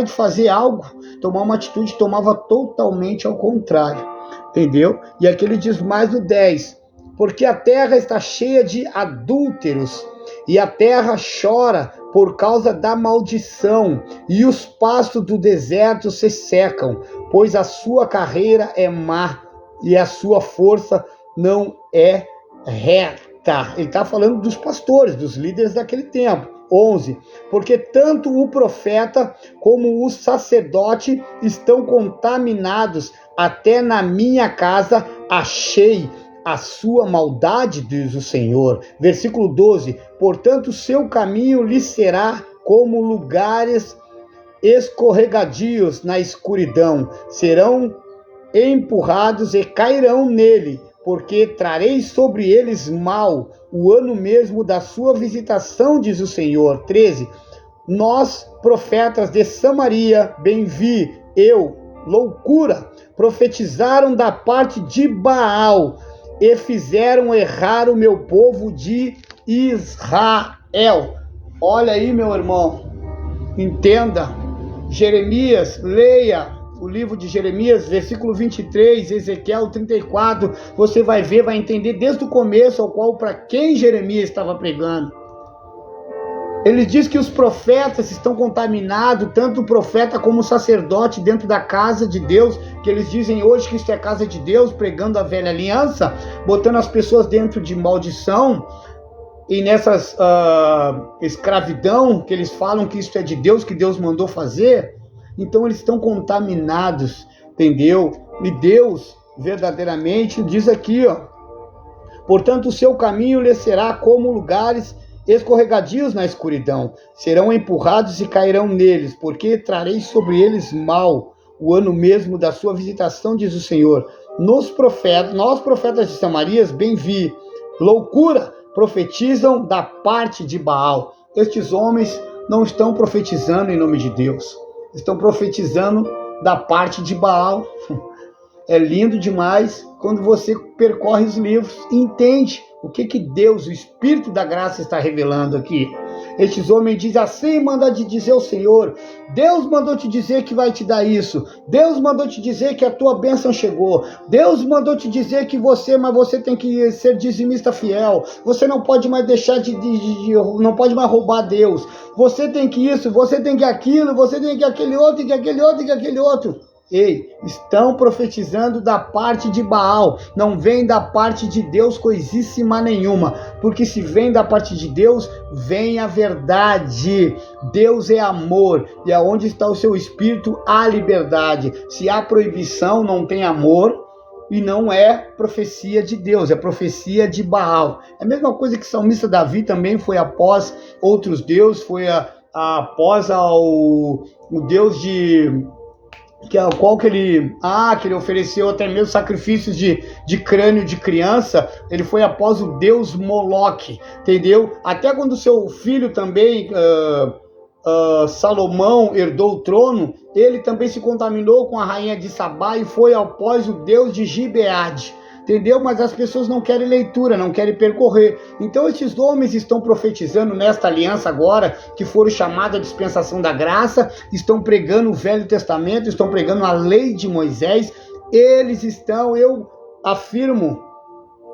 de fazer algo, tomar uma atitude, tomava totalmente ao contrário. Entendeu? E aqui ele diz mais no 10, porque a terra está cheia de adúlteros, e a terra chora por causa da maldição, e os pastos do deserto se secam, pois a sua carreira é má, e a sua força não é reta. Ele está falando dos pastores, dos líderes daquele tempo. 11. Porque tanto o profeta como o sacerdote estão contaminados, até na minha casa achei a sua maldade, diz o Senhor. Versículo 12. Portanto, seu caminho lhe será como lugares escorregadios na escuridão. Serão empurrados e cairão nele, porque trarei sobre eles mal, o ano mesmo da sua visitação, diz o Senhor. 13. Nós, profetas de Samaria, bem vi, loucura, profetizaram da parte de Baal, e fizeram errar o meu povo de Israel. Olha aí, meu irmão, entenda. Jeremias, leia o livro de Jeremias, versículo 23, Ezequiel 34, você vai ver, vai entender desde o começo ao qual, para quem Jeremias estava pregando. Ele diz que os profetas estão contaminados, tanto o profeta como o sacerdote dentro da casa de Deus, que eles dizem hoje que isso é casa de Deus, pregando a velha aliança, botando as pessoas dentro de maldição, e nessas escravidão, que eles falam que isso é de Deus, que Deus mandou fazer. Então eles estão contaminados, entendeu? E Deus verdadeiramente diz aqui, portanto o seu caminho lhe será como lugares escorregadios na escuridão, serão empurrados e cairão neles, porque trarei sobre eles mal, o ano mesmo da sua visitação, diz o Senhor. Nós profetas de Samaria, bem vi, loucura, profetizam da parte de Baal. Estes homens não estão profetizando em nome de Deus, estão profetizando da parte de Baal. É lindo demais quando você percorre os livros e entende o que Deus, o Espírito da graça, está revelando aqui. Estes homens dizem assim, manda te dizer o Senhor, Deus mandou te dizer que vai te dar isso, Deus mandou te dizer que a tua bênção chegou, Deus mandou te dizer que você tem que ser dizimista fiel, você não pode mais deixar não pode mais roubar Deus, você tem que isso, você tem que aquilo, você tem que aquele outro, e que aquele outro, e que aquele outro. Ei, estão profetizando da parte de Baal, não vem da parte de Deus coisíssima nenhuma, porque se vem da parte de Deus, vem a verdade. Deus é amor, e aonde está o seu espírito, há liberdade. Se há proibição, não tem amor, e não é profecia de Deus, é profecia de Baal. É a mesma coisa que o salmista Davi também foi após outros deuses, foi após o Deus que ele ofereceu até mesmo sacrifícios de crânio de criança. Ele foi após o deus Moloque, entendeu? Até quando seu filho também, Salomão, herdou o trono, ele também se contaminou com a rainha de Sabá e foi após o deus de Gibeade, entendeu? Mas as pessoas não querem leitura, não querem percorrer. Então esses homens estão profetizando nesta aliança agora, que foram chamados à dispensação da graça, estão pregando o Velho Testamento, estão pregando a lei de Moisés. Eles estão, eu afirmo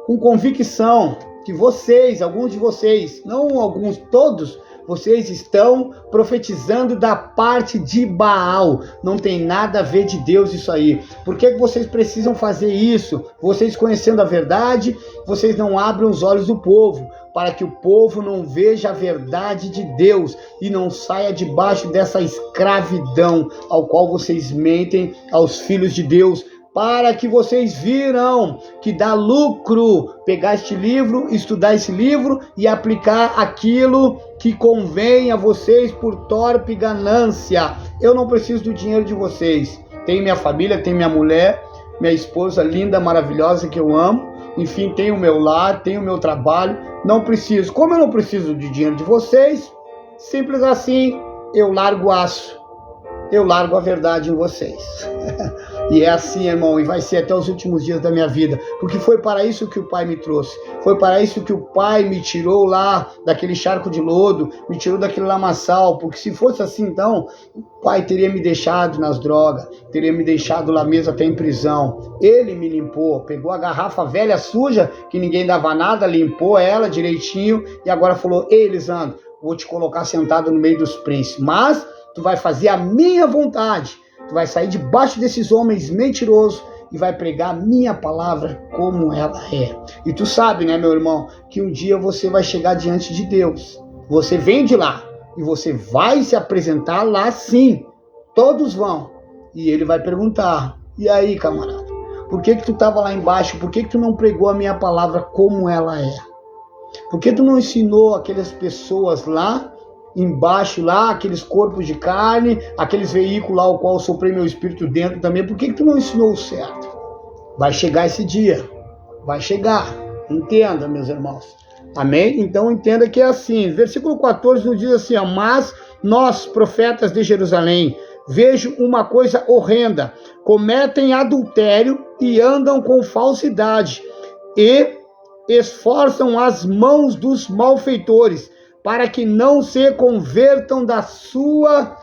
com convicção, que vocês, alguns de vocês, não alguns, todos, vocês estão profetizando da parte de Baal. Não tem nada a ver de Deus isso aí. Por que vocês precisam fazer isso? Vocês conhecendo a verdade, vocês não abrem os olhos do povo, para que o povo não veja a verdade de Deus e não saia debaixo dessa escravidão ao qual vocês mentem aos filhos de Deus, para que vocês viram que dá lucro pegar este livro, estudar esse livro e aplicar aquilo que convém a vocês por torpe ganância. Eu não preciso do dinheiro de vocês. Tenho minha família, tenho minha mulher, minha esposa linda, maravilhosa, que eu amo. Enfim, tenho o meu lar, tenho o meu trabalho. Não preciso. Como eu não preciso do dinheiro de vocês, simples assim, eu largo o aço. Eu largo a verdade em vocês. E é assim, irmão, e vai ser até os últimos dias da minha vida, porque foi para isso que o Pai me trouxe, foi para isso que o Pai me tirou lá daquele charco de lodo, me tirou daquele lamaçal, porque se fosse assim, então, o Pai teria me deixado nas drogas, teria me deixado lá mesmo até em prisão. Ele me limpou, pegou a garrafa velha suja, que ninguém dava nada, limpou ela direitinho, e agora falou: ei, Lisandro, vou te colocar sentado no meio dos príncipes, mas tu vai fazer a minha vontade. Tu vai sair debaixo desses homens mentirosos e vai pregar a minha palavra como ela é. E tu sabe, né, meu irmão, que um dia você vai chegar diante de Deus. Você vem de lá e você vai se apresentar lá sim. Todos vão. E ele vai perguntar: e aí, camarada? Por que tu estava lá embaixo? Por que tu não pregou a minha palavra como ela é? Por que tu não ensinou aquelas pessoas lá embaixo lá, aqueles corpos de carne, aqueles veículos lá, o qual eu soprei meu espírito dentro também? Por que tu não ensinou o certo? Vai chegar esse dia, vai chegar, entenda, meus irmãos, amém? Então entenda que é assim, versículo 14 nos diz assim: ó, mas nós, profetas de Jerusalém, vejo uma coisa horrenda, cometem adultério e andam com falsidade, e esforçam as mãos dos malfeitores, para que não se convertam da sua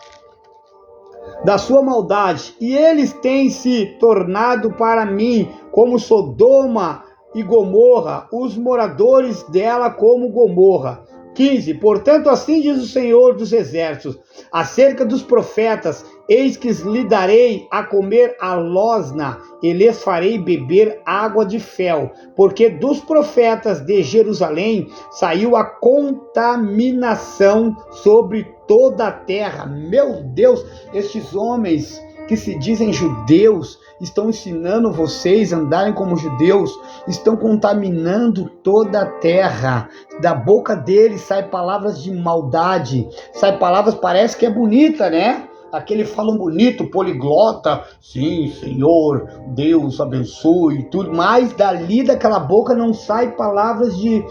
maldade. E eles têm se tornado para mim como Sodoma e Gomorra, os moradores dela como Gomorra. 15. Portanto, assim diz o Senhor dos Exércitos, acerca dos profetas: eis que lhe darei a comer a losna, e lhes farei beber água de fel, porque dos profetas de Jerusalém saiu a contaminação sobre toda a terra. Meu Deus, estes homens que se dizem judeus estão ensinando vocês a andarem como judeus, estão contaminando toda a terra. Da boca deles sai palavras de maldade, sai palavras, parece que é bonita, né? Aquele falam bonito, poliglota, sim, Senhor, Deus abençoe e tudo, mas dali daquela boca não sai palavras de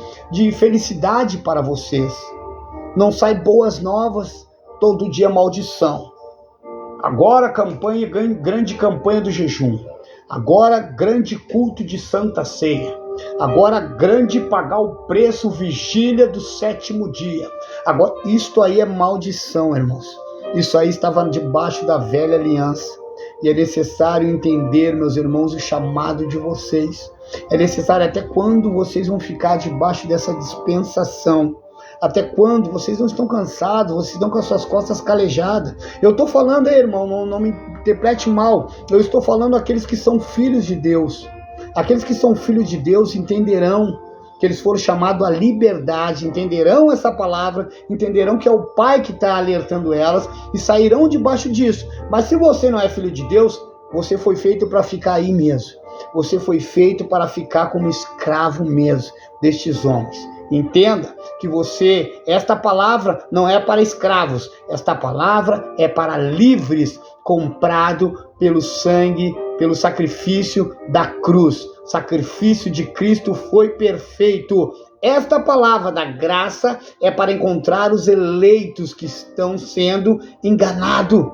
felicidade para vocês, não sai boas novas, todo dia maldição. Agora campanha, grande campanha do jejum, agora grande culto de Santa Ceia, agora grande pagar o preço, vigília do 7º dia. Agora, isto aí é maldição, irmãos. Isso aí estava debaixo da velha aliança. E é necessário entender, meus irmãos, o chamado de vocês. É necessário até quando vocês vão ficar debaixo dessa dispensação. Até quando? Vocês não estão cansados, vocês estão com as suas costas calejadas. Eu estou falando aí, irmão, não me interprete mal. Eu estou falando aqueles que são filhos de Deus. Aqueles que são filhos de Deus entenderão que eles foram chamados à liberdade, entenderão essa palavra, entenderão que é o Pai que está alertando elas e sairão debaixo disso. Mas se você não é filho de Deus, você foi feito para ficar aí mesmo. Você foi feito para ficar como escravo mesmo destes homens. Entenda que esta palavra não é para escravos, esta palavra é para livres, comprado pelo sangue, pelo sacrifício da cruz. O sacrifício de Cristo foi perfeito. Esta palavra da graça é para encontrar os eleitos que estão sendo enganados.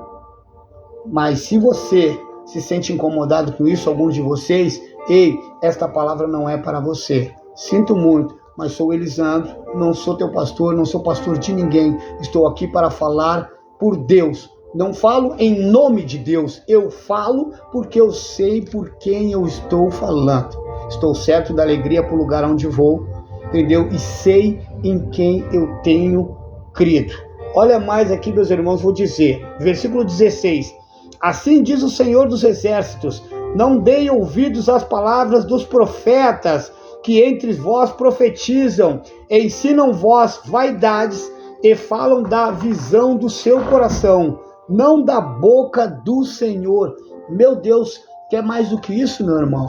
Mas se você se sente incomodado com isso, alguns de vocês, Ei, esta palavra não é para você. Sinto muito, mas sou Elisandro, não sou teu pastor, não sou pastor de ninguém. Estou aqui para falar por Deus. Não falo em nome de Deus, eu falo porque eu sei por quem eu estou falando. Estou certo da alegria para o lugar onde vou, entendeu? E sei em quem eu tenho crido. Olha mais aqui, meus irmãos, vou dizer, versículo 16. Assim diz o Senhor dos Exércitos, não deem ouvidos às palavras dos profetas que entre vós profetizam, ensinam-vos vaidades e falam da visão do seu coração, não da boca do Senhor. Meu Deus, quer mais do que isso, meu irmão?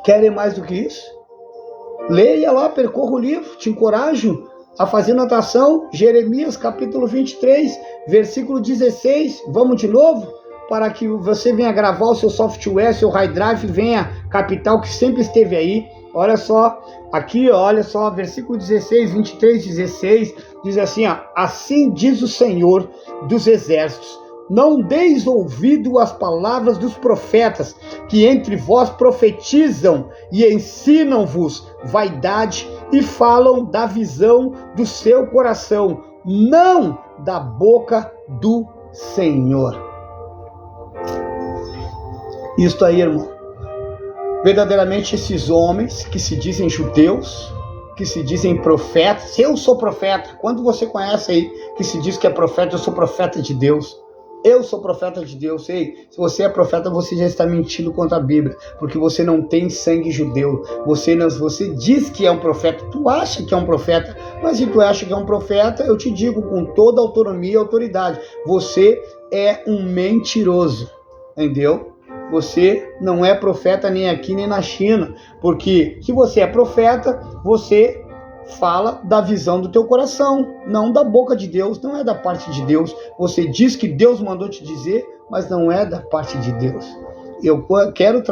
Querem mais do que isso? Leia lá, percorra o livro, te encorajo a fazer anotação. Jeremias capítulo 23, versículo 16. Vamos de novo? Para que você venha gravar o seu software, seu hard drive, venha captar o que sempre esteve aí. Olha só, aqui, olha só, versículo 16, 23, 16, diz assim, ó, assim diz o Senhor dos Exércitos, não deis ouvido às palavras dos profetas, que entre vós profetizam e ensinam-vos vaidade e falam da visão do seu coração, não da boca do Senhor. Isto aí, irmão. Verdadeiramente esses homens que se dizem judeus, que se dizem profetas, eu sou profeta. Quando você conhece aí que se diz que é profeta, eu sou profeta de Deus. Eu sou profeta de Deus. Ei, se você é profeta, você já está mentindo contra a Bíblia, porque você não tem sangue judeu. Você diz que é um profeta, tu acha que é um profeta, mas se tu acha que é um profeta, eu te digo com toda autonomia e autoridade, você é um mentiroso, entendeu? Você não é profeta nem aqui nem na China, porque se você é profeta, você fala da visão do teu coração, não da boca de Deus, não é da parte de Deus. Você diz que Deus mandou te dizer, mas não é da parte de Deus. Eu quero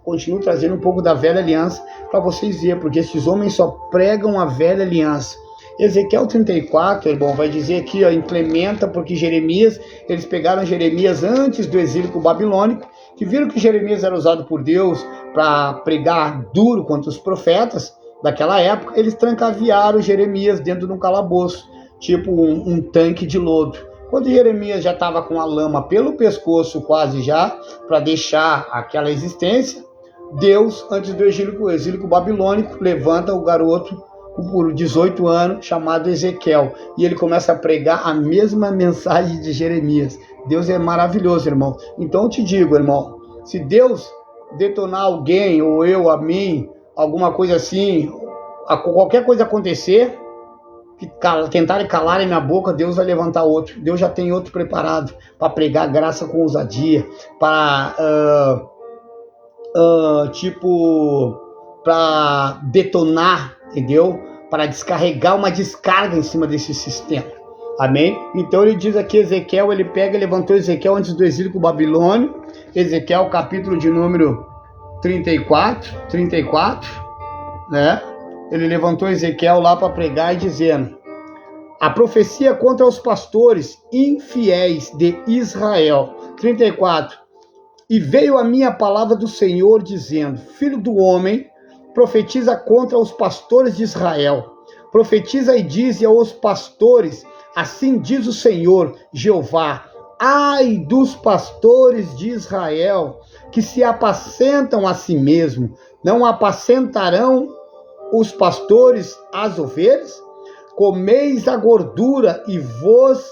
continuo trazendo um pouco da velha aliança para vocês verem, porque esses homens só pregam a velha aliança. Ezequiel 34, irmão, vai dizer aqui, ó, implementa, porque Jeremias, eles pegaram Jeremias antes do exílio babilônico, que viram que Jeremias era usado por Deus para pregar duro contra os profetas daquela época, eles trancaviaram Jeremias dentro de um calabouço, tipo um tanque de lodo. Quando Jeremias já estava com a lama pelo pescoço quase já, para deixar aquela existência, Deus, antes do exílio babilônico, levanta o garoto por 18 anos, chamado Ezequiel, e ele começa a pregar a mesma mensagem de Jeremias. Deus é maravilhoso, irmão. Então eu te digo, irmão, se Deus detonar alguém, ou eu, a mim, alguma coisa assim, qualquer coisa acontecer, que tentarem calarem minha boca, Deus vai levantar outro. Deus já tem outro preparado para pregar graça com ousadia, para para detonar, entendeu? Para descarregar uma descarga em cima desse sistema. Amém? Então ele diz aqui, Ezequiel, ele levantou Ezequiel antes do exílio babilônico, Ezequiel capítulo de número 34, né? Ele levantou Ezequiel lá para pregar e dizendo, a profecia contra os pastores infiéis de Israel. 34, e veio a minha palavra do Senhor dizendo, filho do homem, profetiza contra os pastores de Israel. Profetiza e dize aos pastores, assim diz o Senhor, Jeová, ai dos pastores de Israel, que se apacentam a si mesmo, não apacentarão os pastores as ovelhas? Comeis a gordura e vos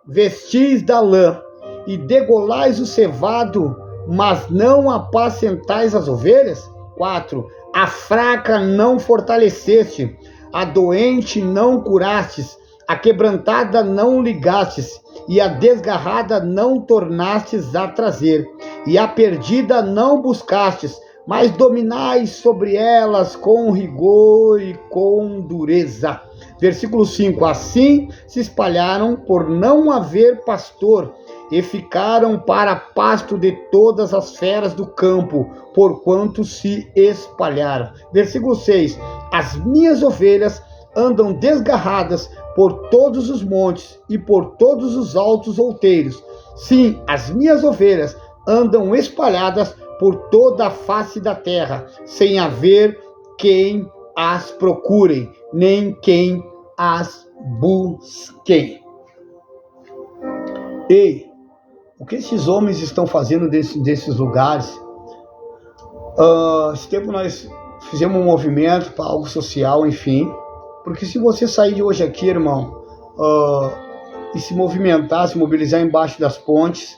vestis da lã, e degolais o cevado, mas não apacentais as ovelhas? 4. A fraca não fortaleceste, a doente não curastes, a quebrantada não ligastes, e a desgarrada não tornastes a trazer, e a perdida não buscastes, mas dominais sobre elas com rigor e com dureza. Versículo 5, assim se espalharam por não haver pastor, e ficaram para pasto de todas as feras do campo, porquanto se espalharam. Versículo 6, as minhas ovelhas andam desgarradas por todos os montes e por todos os altos outeiros. Sim, as minhas ovelhas andam espalhadas por toda a face da terra, sem haver quem as procure, nem quem as busque. Ei, o que esses homens estão fazendo desses lugares? Esse tempo nós fizemos um movimento para algo social, enfim, porque se você sair de hoje aqui, irmão, e se movimentar, se mobilizar embaixo das pontes,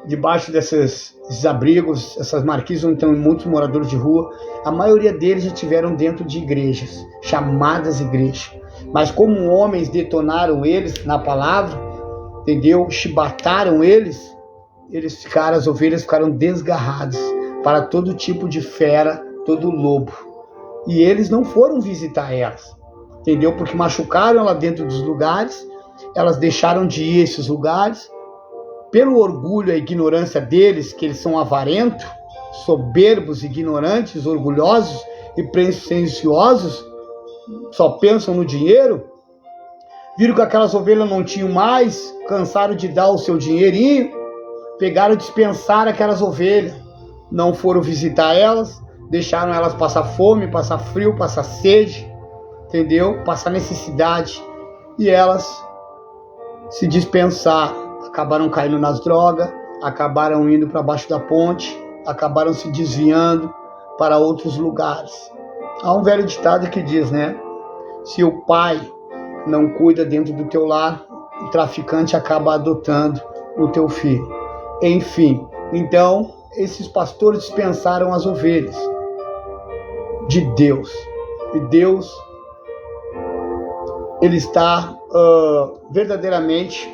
debaixo desses abrigos, essas marquises onde estão muitos moradores de rua, a maioria deles já estiveram dentro de igrejas, chamadas igrejas. Mas como homens detonaram eles na palavra, entendeu? Chibataram eles ficaram, as ovelhas ficaram desgarradas para todo tipo de fera, todo lobo. E eles não foram visitar elas, entendeu? Porque machucaram ela dentro dos lugares, elas deixaram de ir a esses lugares, pelo orgulho e a ignorância deles, que eles são avarentos, soberbos, ignorantes, orgulhosos e pretensiosos, só pensam no dinheiro, viram que aquelas ovelhas não tinham mais, cansaram de dar o seu dinheirinho, pegaram e dispensaram aquelas ovelhas, não foram visitar elas, deixaram elas passar fome, passar frio, passar sede, entendeu? Passar necessidade, e elas se dispensaram. Acabaram caindo nas drogas, acabaram indo para baixo da ponte, acabaram se desviando para outros lugares. Há um velho ditado que diz, né? Se o pai não cuida dentro do teu lar, o traficante acaba adotando o teu filho. Enfim, então, esses pastores dispensaram as ovelhas de Deus. E Deus, Ele está verdadeiramente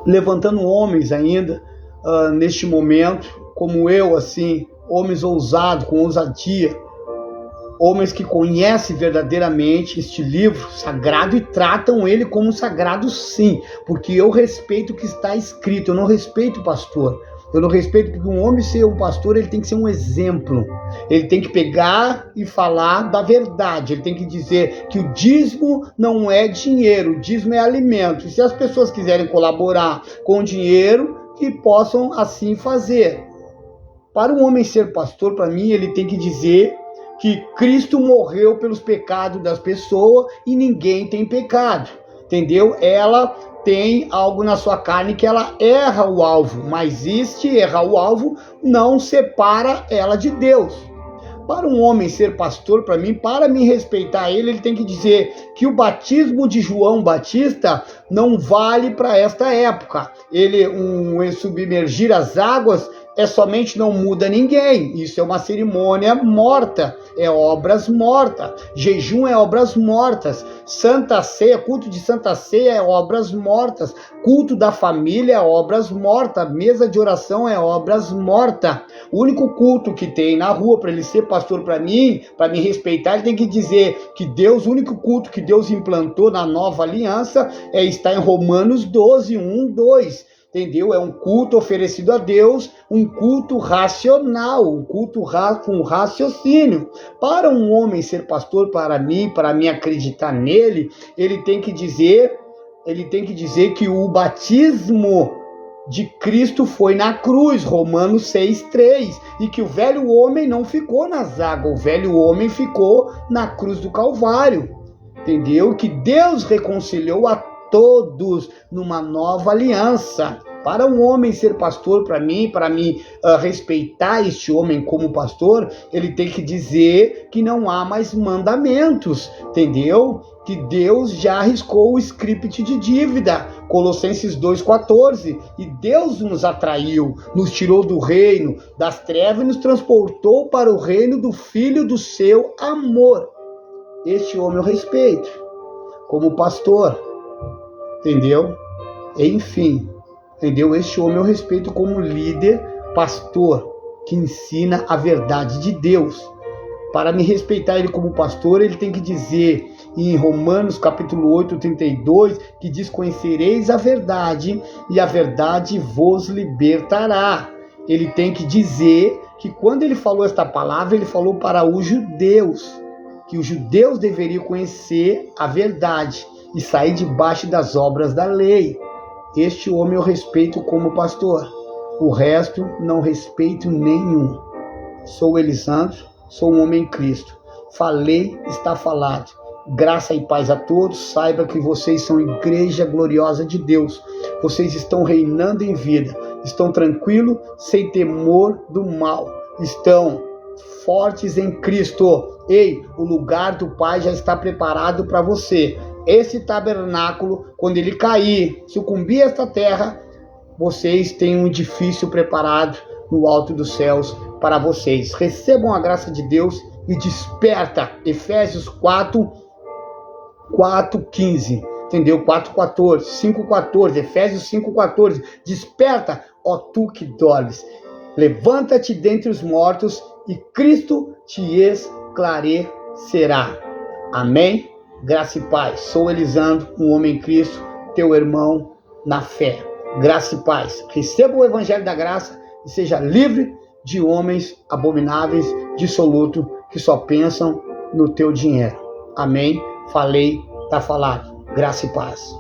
levantando homens ainda neste momento, como eu, assim, homens ousados, com ousadia, homens que conhecem verdadeiramente este livro sagrado e tratam ele como sagrado, sim, porque eu respeito o que está escrito, eu não respeito o pastor. Eu não respeito, porque um homem ser um pastor, ele tem que ser um exemplo. Ele tem que pegar e falar da verdade. Ele tem que dizer que o dízimo não é dinheiro, o dízimo é alimento. E se as pessoas quiserem colaborar com o dinheiro, que possam assim fazer. Para um homem ser pastor, para mim, ele tem que dizer que Cristo morreu pelos pecados das pessoas e ninguém tem pecado. Entendeu? Ela tem algo na sua carne que ela erra o alvo, mas errar o alvo não separa ela de Deus. Para um homem ser pastor, para mim, para me respeitar ele tem que dizer que o batismo de João Batista não vale para esta época. Submergir as águas somente não muda ninguém. Isso é uma cerimônia morta, é obras mortas. Jejum é obras mortas. Santa Ceia, culto de Santa Ceia é obras mortas. Culto da família é obras mortas. Mesa de oração é obras mortas. O único culto que tem na rua para ele ser pastor para mim respeitar, ele tem que dizer que Deus, o único culto que Deus implantou na nova aliança está em Romanos 12, 1, 2. Entendeu? É um culto oferecido a Deus, um culto racional, um culto com raciocínio. Para um homem ser pastor, para mim acreditar nele, ele tem que dizer que o batismo de Cristo foi na cruz, Romanos 6:3, e que o velho homem não ficou nas águas, o velho homem ficou na cruz do Calvário. Entendeu? Que Deus reconciliou a todos numa nova aliança. Para um homem ser pastor, para mim respeitar este homem como pastor, ele tem que dizer que não há mais mandamentos, entendeu? Que Deus já arriscou o script de dívida, Colossenses 2,14, e Deus nos atraiu, nos tirou do reino das trevas e nos transportou para o reino do Filho do seu amor. Este homem eu respeito como pastor, entendeu? Enfim, entendeu? Este homem eu respeito como líder, pastor, que ensina a verdade de Deus. Para me respeitar ele como pastor, ele tem que dizer em Romanos capítulo 8, 32, que diz: conhecereis a verdade e a verdade vos libertará. Ele tem que dizer que quando ele falou esta palavra, ele falou para os judeus, que os judeus deveriam conhecer a verdade e sair debaixo das obras da lei. Este homem eu respeito como pastor. O resto não respeito nenhum. Sou Elisandro, sou um homem em Cristo. Falei, está falado. Graça e paz a todos. Saiba que vocês são igreja gloriosa de Deus. Vocês estão reinando em vida. Estão tranquilos, sem temor do mal. Estão fortes em Cristo. Ei, o lugar do Pai já está preparado para você. Esse tabernáculo, quando ele cair, sucumbir a esta terra, vocês têm um edifício preparado no alto dos céus para vocês. Recebam a graça de Deus e desperta. Efésios 4:15. Entendeu? 4:14, 5:14, Efésios 5:14. Desperta, ó tu que dormes. Levanta-te dentre os mortos e Cristo te esclarecerá. Amém? Graça e paz. Sou Elisandro, um homem em Cristo, teu irmão na fé. Graça e paz. Receba o evangelho da graça e seja livre de homens abomináveis, dissolutos, que só pensam no teu dinheiro. Amém? Falei, tá falado. Graça e paz.